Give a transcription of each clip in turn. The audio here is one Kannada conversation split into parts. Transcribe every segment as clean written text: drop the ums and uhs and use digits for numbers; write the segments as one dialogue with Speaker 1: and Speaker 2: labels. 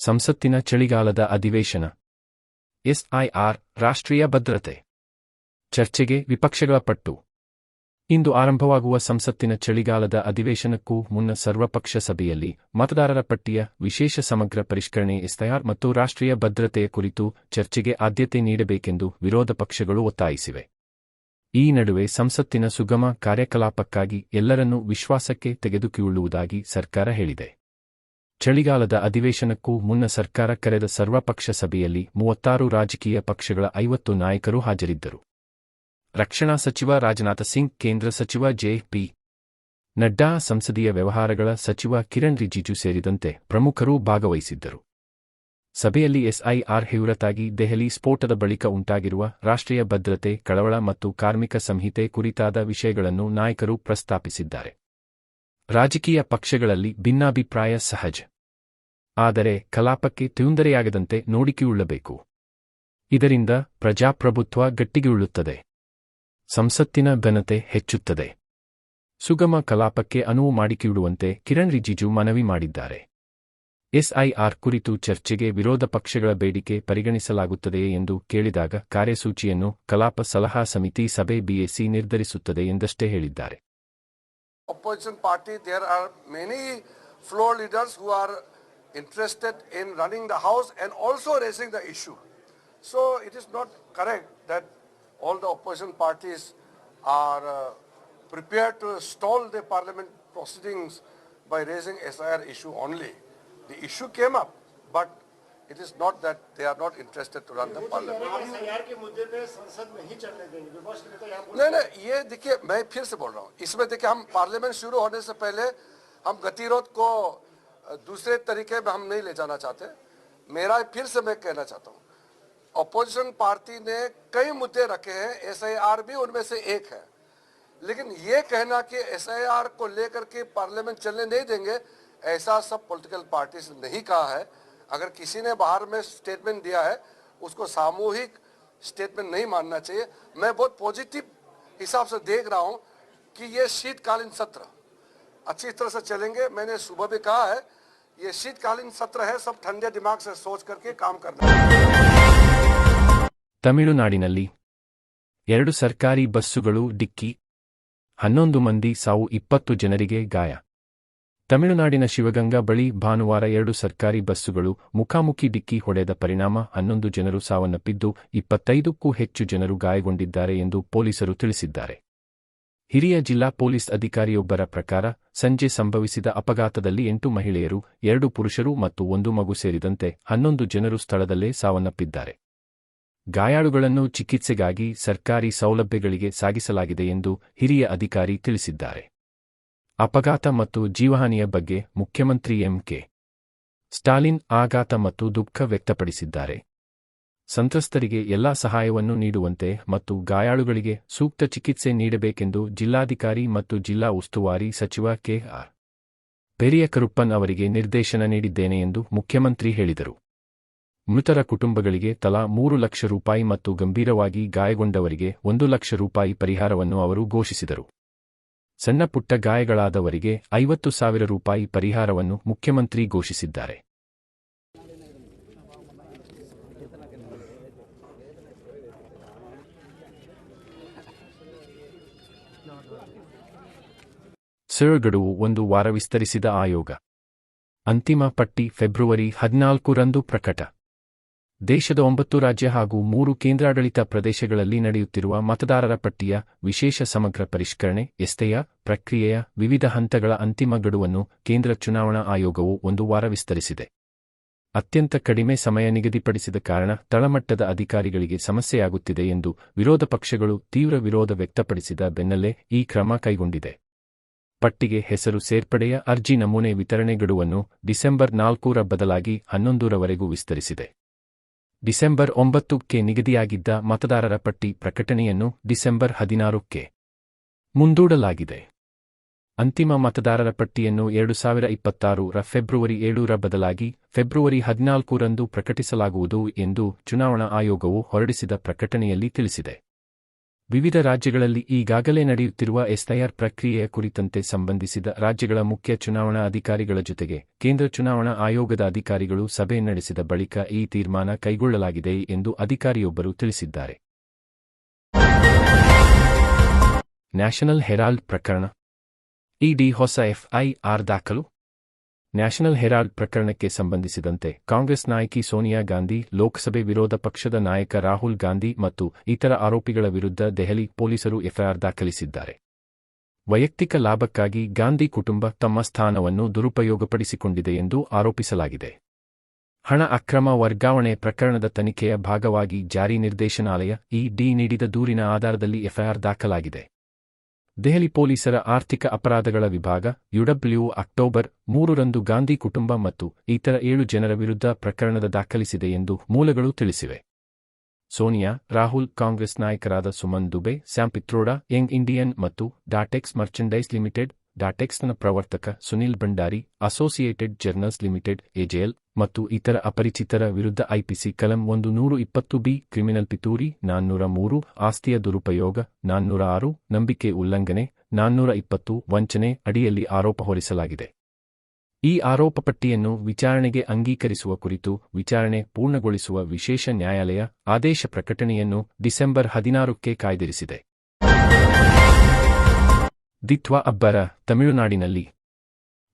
Speaker 1: ಸಂಸತ್ತಿನ ಚಳಿಗಾಲದ ಅಧಿವೇಶನ. ಎಸ್ಐಆರ್ ರಾಷ್ಟ್ರೀಯ ಭದ್ರತೆ ಚರ್ಚೆಗೆ ವಿಪಕ್ಷಗಳ ಪಟ್ಟು. ಇಂದು ಆರಂಭವಾಗುವ ಸಂಸತ್ತಿನ ಚಳಿಗಾಲದ ಅಧಿವೇಶನಕ್ಕೂ ಮುನ್ನ ಸರ್ವಪಕ್ಷ ಸಭೆಯಲ್ಲಿ ಮತದಾರರ ಪಟ್ಟಿಯ ವಿಶೇಷ ಸಮಗ್ರ ಪರಿಷ್ಕರಣೆ ಎಸ್ಐಆರ್ ಮತ್ತು ರಾಷ್ಟ್ರೀಯ ಭದ್ರತೆಯ ಕುರಿತು ಚರ್ಚೆಗೆ ಆದ್ಯತೆ ನೀಡಬೇಕೆಂದು ವಿರೋಧ ಪಕ್ಷಗಳು ಒತ್ತಾಯಿಸಿವೆ. ಈ ನಡುವೆ ಸಂಸತ್ತಿನ ಸುಗಮ ಕಾರ್ಯಕಲಾಪಕ್ಕಾಗಿ ಎಲ್ಲರನ್ನೂ ವಿಶ್ವಾಸಕ್ಕೆ ತೆಗೆದುಕೊಳ್ಳುವುದಾಗಿ ಸರ್ಕಾರ ಹೇಳಿದೆ. ಚಳಿಗಾಲದ ಅಧಿವೇಶನಕ್ಕೂ ಮುನ್ನ ಸರ್ಕಾರ ಕರೆದ ಸರ್ವಪಕ್ಷ ಸಭೆಯಲ್ಲಿ 36 ರಾಜಕೀಯ ಪಕ್ಷಗಳ 50 ನಾಯಕರು ಹಾಜರಿದ್ದರು. ರಕ್ಷಣಾ ಸಚಿವ ರಾಜನಾಥ ಸಿಂಗ್, ಕೇಂದ್ರ ಸಚಿವ ಜೆ.ಪಿ. ನಡ್ಡಾ, ಸಂಸದೀಯ ವ್ಯವಹಾರಗಳ ಸಚಿವ ಕಿರಣ್ ರಿಜಿಜು ಸೇರಿದಂತೆ ಪ್ರಮುಖರು ಭಾಗವಹಿಸಿದ್ದರು. ಸಭೆಯಲ್ಲಿ ಎಸ್ಐಆರ್ ಹೊರತಾಗಿ ದೆಹಲಿ ಸ್ಫೋಟದ ಬಳಿಕ ಉಂಟಾಗಿರುವ ರಾಷ್ಟ್ರೀಯ ಭದ್ರತೆ, ಕಳವಳ ಮತ್ತು ಕಾರ್ಮಿಕ ಸಂಹಿತೆ ಕುರಿತಾದ ವಿಷಯಗಳನ್ನು ನಾಯಕರು ಪ್ರಸ್ತಾಪಿಸಿದ್ದಾರೆ. ರಾಜಕೀಯ ಪಕ್ಷಗಳಲ್ಲಿ ಭಿನ್ನಾಭಿಪ್ರಾಯ ಸಹಜ. ಆದರೆ ಕಲಾಪಕ್ಕೆ ತೊಂದರೆಯಾಗದಂತೆ ನೋಡಿಕೊಳ್ಳಬೇಕು. ಇದರಿಂದ ಪ್ರಜಾಪ್ರಭುತ್ವ ಗಟ್ಟಿಗೊಳ್ಳುತ್ತದೆ, ಸಂಸತ್ತಿನ ಘನತೆ ಹೆಚ್ಚುತ್ತದೆ. ಸುಗಮ ಕಲಾಪಕ್ಕೆ ಅನುವು ಮಾಡಿಕೊಡುವಂತೆ ಕಿರಣ್ ರಿಜಿಜು ಮನವಿ ಮಾಡಿದ್ದಾರೆ. ಎಸ್ಐಆರ್ ಕುರಿತು ಚರ್ಚೆಗೆ ವಿರೋಧ ಪಕ್ಷಗಳ ಬೇಡಿಕೆ ಪರಿಗಣಿಸಲಾಗುತ್ತದೆಯೇ ಎಂದು ಕೇಳಿದಾಗ ಕಾರ್ಯಸೂಚಿಯನ್ನು ಕಲಾಪ ಸಲಹಾ ಸಮಿತಿ ಸಭೆ ಬಿಎಸಿ ನಿರ್ಧರಿಸುತ್ತದೆ ಎಂದಷ್ಟೇ ಹೇಳಿದ್ದಾರೆ.
Speaker 2: Opposition party, there are many floor leaders who are interested in running the house and also raising the issue. So it is not correct that all the opposition parties are prepared to stall the parliament proceedings by raising SIR issue only. The issue came up, but it is not that they are not interested to run the parliament. नहीं, ये देखिए, मैं फिर से बोल रहा हूँ, इसमें देखिए हम पार्लियामेंट शुरू होने से पहले हम गतिरोध को दूसरे तरीके में हम नहीं ले जाना चाहते. मेरा फिर से मैं कहना चाहता हूँ, ऑपोजिशन पार्टी ने कई मुद्दे रखे हैं, एसआईआर भी उनमें से एक है. लेकिन ये कहना कि एसआईआर को लेकर के पार्लियामेंट चलने नहीं देंगे, ऐसा सब पॉलिटिकल पार्टी ने नहीं कहा है. अगर किसी ने बाहर में स्टेटमेंट दिया है, उसको सामूहिक स्टेटमेंट नहीं मानना चाहिए. मैं बहुत पॉजिटिव हिसाब से देख रहा हूं कि ये शीतकालीन सत्र अच्छी तरह से चलेंगे. मैंने सुबह भी कहा है, ये शीतकालीन सत्र है, सब ठंडे दिमाग से सोच करके काम करना है.
Speaker 1: ತಮಿಳುನಾಡಿನಲ್ಲಿ 2 ಸರ್ಕಾರಿ ಬಸ್ಸುಗಳು ಡಿಕ್ಕಿ, 11 ಮಂದಿ ಸಾವು, 20 ಜನರಿಗೆ ಗಾಯ. ತಮಿಳುನಾಡಿನ ಶಿವಗಂಗಾ ಬಳಿ ಭಾನುವಾರ 2 ಸರ್ಕಾರಿ ಬಸ್ಸುಗಳು ಮುಖಾಮುಖಿ ಡಿಕ್ಕಿ ಹೊಡೆದ ಪರಿಣಾಮ 11 ಜನರು ಸಾವನ್ನಪ್ಪಿದ್ದು 25ಕ್ಕೂ ಹೆಚ್ಚು ಜನರು ಗಾಯಗೊಂಡಿದ್ದಾರೆ ಎಂದು ಪೊಲೀಸರು ತಿಳಿಸಿದ್ದಾರೆ. ಹಿರಿಯ ಜಿಲ್ಲಾ ಪೊಲೀಸ್ ಅಧಿಕಾರಿಯೊಬ್ಬರ ಪ್ರಕಾರ ಸಂಜೆ ಸಂಭವಿಸಿದ ಅಪಘಾತದಲ್ಲಿ 8 ಮಹಿಳೆಯರು, 2 ಪುರುಷರು ಮತ್ತು 1 ಮಗು ಸೇರಿದಂತೆ 11 ಜನರು ಸ್ಥಳದಲ್ಲೇ ಸಾವನ್ನಪ್ಪಿದ್ದಾರೆ. ಗಾಯಾಳುಗಳನ್ನು ಚಿಕಿತ್ಸೆಗಾಗಿ ಸರ್ಕಾರಿ ಸೌಲಭ್ಯಗಳಿಗೆ ಸಾಗಿಸಲಾಗಿದೆ ಎಂದು ಹಿರಿಯ ಅಧಿಕಾರಿ ತಿಳಿಸಿದ್ದಾರೆ. ಅಪಘಾತ ಮತ್ತು ಜೀವಹಾನಿಯ ಬಗ್ಗೆ ಮುಖ್ಯಮಂತ್ರಿ ಎಂ.ಕೆ. ಸ್ಟಾಲಿನ್ ಆಘಾತ ಮತ್ತು ದುಃಖ ವ್ಯಕ್ತಪಡಿಸಿದ್ದಾರೆ. ಸಂತ್ರಸ್ತರಿಗೆ ಎಲ್ಲಾ ಸಹಾಯವನ್ನು ನೀಡುವಂತೆ ಮತ್ತು ಗಾಯಾಳುಗಳಿಗೆ ಸೂಕ್ತ ಚಿಕಿತ್ಸೆ ನೀಡಬೇಕೆಂದು ಜಿಲ್ಲಾಧಿಕಾರಿ ಮತ್ತು ಜಿಲ್ಲಾ ಉಸ್ತುವಾರಿ ಸಚಿವ ಕೆ.ಆರ್. ಪೆರಿಯಕರುಪ್ಪನ್ ಅವರಿಗೆ ನಿರ್ದೇಶನ ನೀಡಿದ್ದೇನೆ ಎಂದು ಮುಖ್ಯಮಂತ್ರಿ ಹೇಳಿದರು. ಮೃತರ ಕುಟುಂಬಗಳಿಗೆ ತಲಾ 3 ಲಕ್ಷ ರೂಪಾಯಿ ಮತ್ತು ಗಂಭೀರವಾಗಿ ಗಾಯಗೊಂಡವರಿಗೆ 1 ಲಕ್ಷ ರೂಪಾಯಿ ಪರಿಹಾರವನ್ನು ಅವರು ಘೋಷಿಸಿದರು. ಸಣ್ಣಪುಟ್ಟ ಗಾಯಗಳಾದವರಿಗೆ 50,000 ರೂಪಾಯಿ ಪರಿಹಾರವನ್ನು ಮುಖ್ಯಮಂತ್ರಿ ಘೋಷಿಸಿದ್ದಾರೆ. ಸರ್ ಗಡುವು 1 ವಾರ ವಿಸ್ತರಿಸಿದ ಆಯೋಗ. ಅಂತಿಮ ಪಟ್ಟಿ ಫೆಬ್ರವರಿ 14ರಂದು ಪ್ರಕಟ. ದೇಶದ 9 ರಾಜ್ಯ ಹಾಗೂ 3 ಕೇಂದ್ರಾಡಳಿತ ಪ್ರದೇಶಗಳಲ್ಲಿ ನಡೆಯುತ್ತಿರುವ ಮತದಾರರ ಪಟ್ಟಿಯ ವಿಶೇಷ ಸಮಗ್ರ ಪರಿಷ್ಕರಣೆ ಎಸ್ಐಆರ್ ಪ್ರಕ್ರಿಯೆಯ ವಿವಿಧ ಹಂತಗಳ ಅಂತಿಮ ಗಡುವನ್ನು ಕೇಂದ್ರ ಚುನಾವಣಾ ಆಯೋಗವು 1 ವಾರ ವಿಸ್ತರಿಸಿದೆ. ಅತ್ಯಂತ ಕಡಿಮೆ ಸಮಯ ನಿಗದಿಪಡಿಸಿದ ಕಾರಣ ತಳಮಟ್ಟದ ಅಧಿಕಾರಿಗಳಿಗೆ ಸಮಸ್ಯೆಯಾಗುತ್ತಿದೆ ಎಂದು ವಿರೋಧ ಪಕ್ಷಗಳು ತೀವ್ರ ವಿರೋಧ ವ್ಯಕ್ತಪಡಿಸಿದ ಬೆನ್ನಲ್ಲೇ ಈ ಕ್ರಮ ಕೈಗೊಂಡಿದೆ. ಪಟ್ಟಿಗೆ ಹೆಸರು ಸೇರ್ಪಡೆಯ ಅರ್ಜಿ ನಮೂನೆ ವಿತರಣೆ ಗಡುವನ್ನು ಡಿಸೆಂಬರ್ 4ರ ಬದಲಾಗಿ 11ರವರೆಗೂ ವಿಸ್ತರಿಸಿದೆ. ಡಿಸೆಂಬರ್ 9ಕ್ಕೆ ನಿಗದಿಯಾಗಿದ್ದ ಮತದಾರರ ಪಟ್ಟಿ ಪ್ರಕಟಣೆಯನ್ನು ಡಿಸೆಂಬರ್ 16ಕ್ಕೆ ಮುಂದೂಡಲಾಗಿದೆ. ಅಂತಿಮ ಮತದಾರರ ಪಟ್ಟಿಯನ್ನು 2026ರ ಫೆಬ್ರವರಿ 7ರ ಬದಲಾಗಿ ಫೆಬ್ರವರಿ 14ರಂದು ಪ್ರಕಟಿಸಲಾಗುವುದು ಎಂದು ಚುನಾವಣಾ ಆಯೋಗವು ಹೊರಡಿಸಿದ ಪ್ರಕಟಣೆಯಲ್ಲಿ ತಿಳಿಸಿದೆ. ವಿವಿಧ ರಾಜ್ಯಗಳಲ್ಲಿ ಈಗಾಗಲೇ ನಡೆಯುತ್ತಿರುವ ಎಸ್ಐಆರ್ ಪ್ರಕ್ರಿಯೆಯ ಕುರಿತಂತೆ ಸಂಬಂಧಿಸಿದ ರಾಜ್ಯಗಳ ಮುಖ್ಯ ಚುನಾವಣಾ ಅಧಿಕಾರಿಗಳ ಜೊತೆಗೆ ಕೇಂದ್ರ ಚುನಾವಣಾ ಆಯೋಗದ ಅಧಿಕಾರಿಗಳು ಸಭೆ ನಡೆಸಿದ ಬಳಿಕ ಈ ತೀರ್ಮಾನ ಕೈಗೊಳ್ಳಲಾಗಿದೆ ಎಂದು ಅಧಿಕಾರಿಯೊಬ್ಬರು ತಿಳಿಸಿದ್ದಾರೆ. ನ್ಯಾಷನಲ್ ಹೆರಾಲ್ಡ್ ಪ್ರಕರಣ. ಇಡಿ ಹೊಸ ಎಫ್ಐಆರ್ ದಾಖಲು. ನ್ಯಾಷನಲ್ ಹೆರಾಲ್ಡ್ ಪ್ರಕರಣಕ್ಕೆ ಸಂಬಂಧಿಸಿದಂತೆ ಕಾಂಗ್ರೆಸ್ ನಾಯಕಿ ಸೋನಿಯಾ ಗಾಂಧಿ, ಲೋಕಸಭೆ ವಿರೋಧ ಪಕ್ಷದ ನಾಯಕ ರಾಹುಲ್ ಗಾಂಧಿ ಮತ್ತು ಇತರ ಆರೋಪಿಗಳ ವಿರುದ್ಧ ದೆಹಲಿ ಪೊಲೀಸರು ಎಫ್ಐಆರ್ ದಾಖಲಿಸಿದ್ದಾರೆ. ವೈಯಕ್ತಿಕ ಲಾಭಕ್ಕಾಗಿ ಗಾಂಧಿ ಕುಟುಂಬ ತಮ್ಮ ಸ್ಥಾನವನ್ನು ದುರುಪಯೋಗಪಡಿಸಿಕೊಂಡಿದೆ ಎಂದು ಆರೋಪಿಸಲಾಗಿದೆ. ಹಣ ಅಕ್ರಮ ವರ್ಗಾವಣೆ ಪ್ರಕರಣದ ತನಿಖೆಯ ಭಾಗವಾಗಿ ಜಾರಿ ನಿರ್ದೇಶನಾಲಯ ಇಡಿ ನೀಡಿದ ದೂರಿನ ಆಧಾರದಲ್ಲಿ ಎಫ್ಐಆರ್ ದಾಖಲಾಗಿದೆ. ದೆಹಲಿ ಪೊಲೀಸರ ಆರ್ಥಿಕ ಅಪರಾಧಗಳ ವಿಭಾಗ ಯುಡಬ್ಲ್ಯೂ ಅಕ್ಟೋಬರ್ 3ರಂದು ಗಾಂಧಿ ಕುಟುಂಬ ಮತ್ತು ಇತರ 7 ಜನರ ವಿರುದ್ಧ ಪ್ರಕರಣದ ದಾಖಲಿಸಿದೆ ಎಂದು ಮೂಲಗಳು ತಿಳಿಸಿವೆ. ಸೋನಿಯಾ, ರಾಹುಲ್, ಕಾಂಗ್ರೆಸ್ ನಾಯಕರಾದ ಸುಮನ್ ದುಬೆ, ಸ್ಯಾಮ್ ಪಿತ್ರೋಡಾ, ಯಂಗ್ ಇಂಡಿಯನ್ ಮತ್ತು ಡಾಟೆಕ್ಸ್ ಮರ್ಚೆಂಡೈಸ್ ಲಿಮಿಟೆಡ್, ಡಾಟೆಕ್ಸ್ನ ಪ್ರವರ್ತಕ Sunil Bhandari, Associated Journals Limited AJL ಮತ್ತು ಇತರ ಅಪರಿಚಿತರ ವಿರುದ್ಧ ಐಪಿಸಿ ಕಲಂ 120(ಬಿ) ಕ್ರಿಮಿನಲ್ ಪಿತೂರಿ, 403 ಆಸ್ತಿಯ ದುರುಪಯೋಗ, 406 ನಂಬಿಕೆ ಉಲ್ಲಂಘನೆ, 420 ವಂಚನೆ ಅಡಿಯಲ್ಲಿ ಆರೋಪ ಹೊರಿಸಲಾಗಿದೆ. ಈ ಆರೋಪ ಪಟ್ಟಿಯನ್ನು ವಿಚಾರಣೆಗೆ ಅಂಗೀಕರಿಸುವ ಕುರಿತು ವಿಚಾರಣೆ ಪೂರ್ಣಗೊಳಿಸುವ ವಿಶೇಷ ನ್ಯಾಯಾಲಯ ಆದೇಶ ಪ್ರಕಟಣೆಯನ್ನು ಡಿಸೆಂಬರ್ 16ಕ್ಕೆ ಕಾಯ್ದಿರಿಸಿದೆ. ದಿತ್ವಾ ಅಬ್ಬರ. ತಮಿಳುನಾಡಿನಲ್ಲಿ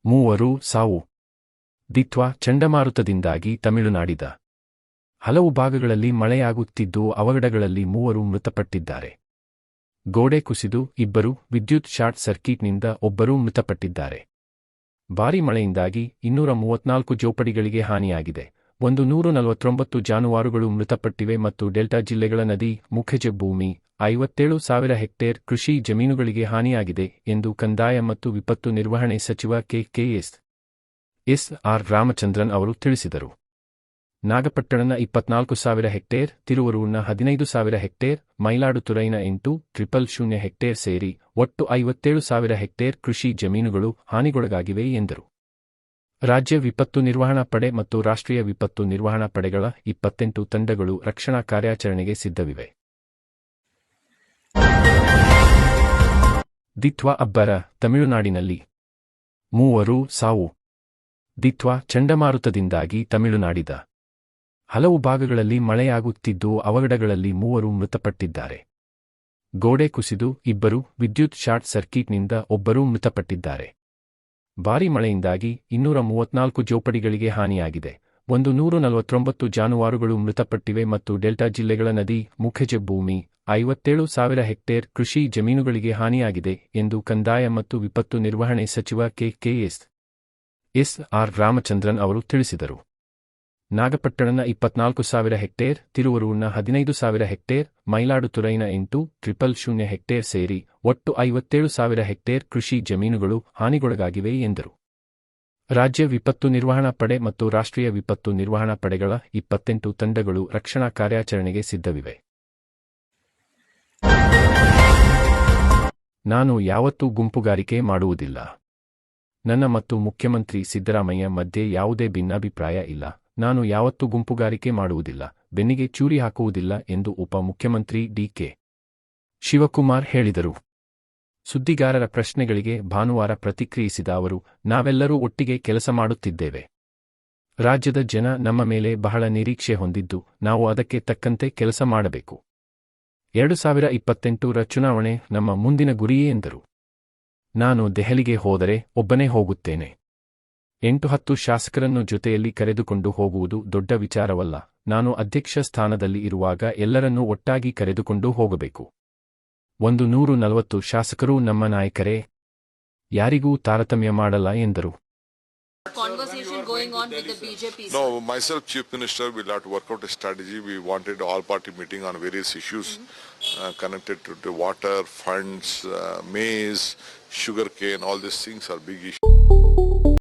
Speaker 1: 3 ಸಾವು. ದಿತ್ವಾ ಚಂಡಮಾರುತದಿಂದಾಗಿ ತಮಿಳುನಾಡಿದ ಹಲವು ಭಾಗಗಳಲ್ಲಿ ಮಳೆಯಾಗುತ್ತಿದ್ದು ಅವಘಡಗಳಲ್ಲಿ 3 ಮೃತಪಟ್ಟಿದ್ದಾರೆ. ಗೋಡೆ ಕುಸಿದು 2, ವಿದ್ಯುತ್ ಶಾರ್ಟ್ ಸರ್ಕ್ಯೂಟ್ನಿಂದ 1 ಮೃತಪಟ್ಟಿದ್ದಾರೆ. ಭಾರೀ ಮಳೆಯಿಂದಾಗಿ 234 ಜೋಪಡಿಗಳಿಗೆ ಹಾನಿಯಾಗಿದೆ. 149 ಜಾನುವಾರುಗಳು ಮೃತಪಟ್ಟಿವೆ ಮತ್ತು ಡೆಲ್ಟಾ ಜಿಲ್ಲೆಗಳ ನದಿ ಮುಖಜ ಭೂಮಿ 57,000 ಹೆಕ್ಟೇರ್ ಕೃಷಿ ಜಮೀನುಗಳಿಗೆ ಹಾನಿಯಾಗಿದೆ ಎಂದು ಕಂದಾಯ ಮತ್ತು ವಿಪತ್ತು ನಿರ್ವಹಣೆ ಸಚಿವ ಕೆ.ಎಸ್. ಆರ್. ರಾಮಚಂದ್ರನ್ ಅವರು ತಿಳಿಸಿದರು. ನಾಗಪಟ್ಟಣನ 24,000 ಹೆಕ್ಟೇರ್, ತಿರುವರೂರ್ನ 15,000 ಹೆಕ್ಟೇರ್, ಮೈಲಾಡುತುರೈನ 8,000 ಹೆಕ್ಟೇರ್ ಸೇರಿ ಒಟ್ಟು 57,000 ಹೆಕ್ಟೇರ್ ಕೃಷಿ ಜಮೀನುಗಳು ಹಾನಿಗೊಳಗಾಗಿವೆ ಎಂದರು. ರಾಜ್ಯ ವಿಪತ್ತು ನಿರ್ವಹಣಾ ಪಡೆ ಮತ್ತು ರಾಷ್ಟ್ರೀಯ ವಿಪತ್ತು ನಿರ್ವಹಣಾ ಪಡೆಗಳ 28 ತಂಡಗಳು ರಕ್ಷಣಾ ಕಾರ್ಯಾಚರಣೆಗೆ ಸಿದ್ಧವಿವೆ. ದಿತ್ವಾ ಅಬ್ಬರ. ತಮಿಳುನಾಡಿನಲ್ಲಿ 3 ಸಾವು. ದಿತ್ವಾ ಚಂಡಮಾರುತದಿಂದಾಗಿ ತಮಿಳುನಾಡಿದ ಹಲವು ಭಾಗಗಳಲ್ಲಿ ಮಳೆಯಾಗುತ್ತಿದ್ದು ಅವಘಡಗಳಲ್ಲಿ 3 ಮೃತಪಟ್ಟಿದ್ದಾರೆ. ಗೋಡೆ ಕುಸಿದು 2, ವಿದ್ಯುತ್ ಶಾರ್ಟ್ ಸರ್ಕ್ಯೂಟ್ನಿಂದ 1 ಮೃತಪಟ್ಟಿದ್ದಾರೆ. ಭಾರೀ ಮಳೆಯಿಂದಾಗಿ 234 ಜೋಪಡಿಗಳಿಗೆ ಹಾನಿಯಾಗಿದೆ. 149 ಜಾನುವಾರುಗಳು ಮೃತಪಟ್ಟಿವೆ ಮತ್ತು ಡೆಲ್ಟಾ ಜಿಲ್ಲೆಗಳ ನದಿ ಮುಖಜ ಭೂಮಿ 57,000 ಹೆಕ್ಟೇರ್ ಕೃಷಿ ಜಮೀನುಗಳಿಗೆ ಹಾನಿಯಾಗಿದೆ ಎಂದು ಕಂದಾಯ ಮತ್ತು ವಿಪತ್ತು ನಿರ್ವಹಣೆ ಸಚಿವ ಕೆ.ಎಸ್. ಆರ್. ರಾಮಚಂದ್ರನ್ ಅವರು ತಿಳಿಸಿದರು. ನಾಗಪಟ್ಟಣನ 24,000 ಹೆಕ್ಟೇರ್, ತಿರುವರೂರ್ನ 15,000 ಹೆಕ್ಟೇರ್, ಮೈಲಾಡುತುರೈನ 8,000 ಹೆಕ್ಟೇರ್ ಸೇರಿ ಒಟ್ಟು 57,000 ಹೆಕ್ಟೇರ್ ಕೃಷಿ ಜಮೀನುಗಳು ಹಾನಿಗೊಳಗಾಗಿವೆ ಎಂದರು. ರಾಜ್ಯ ವಿಪತ್ತು ನಿರ್ವಹಣಾ ಪಡೆ ಮತ್ತು ರಾಷ್ಟ್ರೀಯ ವಿಪತ್ತು ನಿರ್ವಹಣಾ ಪಡೆಗಳ 28 ತಂಡಗಳು ರಕ್ಷಣಾ ಕಾರ್ಯಾಚರಣೆಗೆ ಸಿದ್ಧವಿವೆ. ನಾನು ಯಾವತ್ತೂ ಗುಂಪುಗಾರಿಕೆ ಮಾಡುವುದಿಲ್ಲ. ನನ್ನ ಮತ್ತು ಮುಖ್ಯಮಂತ್ರಿ ಸಿದ್ದರಾಮಯ್ಯ ಮಧ್ಯೆ ಯಾವುದೇ ಭಿನ್ನಾಭಿಪ್ರಾಯ ಇಲ್ಲ. ನಾನು ಯಾವತ್ತೂ ಗುಂಪುಗಾರಿಕೆ ಮಾಡುವುದಿಲ್ಲ, ಬೆನ್ನಿಗೆ ಚೂರಿ ಹಾಕುವುದಿಲ್ಲ ಎಂದು ಉಪ ಮುಖ್ಯಮಂತ್ರಿ ಡಿ.ಕೆ. ಶಿವಕುಮಾರ್ ಹೇಳಿದರು. ಸುದ್ದಿಗಾರರ ಪ್ರಶ್ನೆಗಳಿಗೆ ಭಾನುವಾರ ಪ್ರತಿಕ್ರಿಯಿಸಿದ ಅವರು, ನಾವೆಲ್ಲರೂ ಒಟ್ಟಿಗೆ ಕೆಲಸ ಮಾಡುತ್ತಿದ್ದೇವೆ. ರಾಜ್ಯದ ಜನ ನಮ್ಮ ಮೇಲೆ ಬಹಳ ನಿರೀಕ್ಷೆ ಹೊಂದಿದ್ದು, ನಾವು ಅದಕ್ಕೆ ತಕ್ಕಂತೆ ಕೆಲಸ ಮಾಡಬೇಕು. 2028ರ ಚುನಾವಣೆ ನಮ್ಮ ಮುಂದಿನ ಗುರಿಯೇ ಎಂದರು. ನಾನು ದೆಹಲಿಗೆ ಹೋದರೆ ಒಬ್ಬನೇ ಹೋಗುತ್ತೇನೆ. 8-10 ಶಾಸಕರನ್ನು ಜೊತೆಯಲ್ಲಿ ಕರೆದುಕೊಂಡು ಹೋಗುವುದು ದೊಡ್ಡ ವಿಚಾರವಲ್ಲ. ನಾನು ಅಧ್ಯಕ್ಷ ಸ್ಥಾನದಲ್ಲಿ ಇರುವಾಗ ಎಲ್ಲರನ್ನೂ ಒಟ್ಟಾಗಿ ಕರೆದುಕೊಂಡು ಹೋಗಬೇಕು. 140 ಶಾಸಕರು ನಮ್ಮ ನಾಯಕರೇ. ಯಾರಿಗೂ ತಾರತಮ್ಯ ಮಾಡಲ್ಲ ಎಂದರು.
Speaker 3: Conversation going on with the BJP.
Speaker 4: No, myself, Chief Minister, will have to work out a strategy. We wanted all-party meeting on various issues connected to the water, funds, maize, sugarcane. All these things are big issues.